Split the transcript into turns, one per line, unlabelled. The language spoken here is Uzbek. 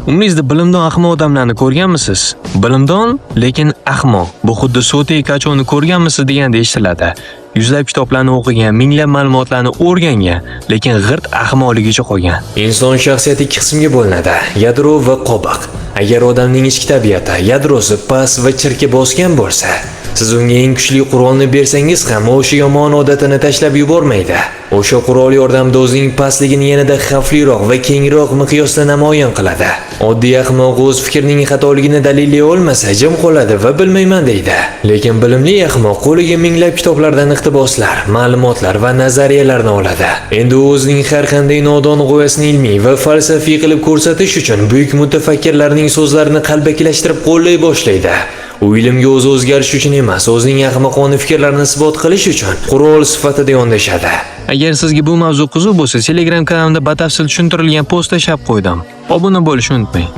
Umringizda bilimdon ahmoq odamlarni ko'rganmisiz? Bilimdon, lekin ahmoq. Bu xuddi Sotey Kachoni ko'rganmisiz deganda eshitiladi. Yuzlab kitoblarni o'qigan, minglab ma'lumotlarni o'rgangan, lekin g'irt ahmoqligicha qolgan. Inson shaxsiyati ikki qismga bo'linadi: yadro va qobiq. Agar odamning ichki tabiati, yadrosi past va chirki bosgan bo'lsa, siz unga eng kuchli qurolni bersangiz ham o'sha yomon odatini tashlab yubormaydi. O'sha qurol yordamida o'zining pastligini yanada xavfliroq va kengroq miqyosda namoyon qiladi. Oddiy ahmoq o'z fikrining xatoligini dalillay olmasa, jim qoladi va bilmayman deydi. Lekin bilimli ahmoq qo'liga minglab kitoblardan iqtiboslar, ma'lumotlar va nazariyalarni oladi. Endi u o'zining har qanday nodon g'oyasini ilmiy va falsafiy qilib ko'rsatish uchun buyuk mutafakkirlarning so'zlarini qalbakilashtirib qo'llay boshlaydi. U ilmga o'zi o'zgarish uchun emas, o'zining ahmoqona fikrlarini isbot qilish uchun qurol sifatida yondashadi. Agar sizga bu mavzu qiziq bo'lsa, Telegram kanalimda batafsil tushuntirilgan post tashlab qo'ydim. Obuna bo'lishni unutmang.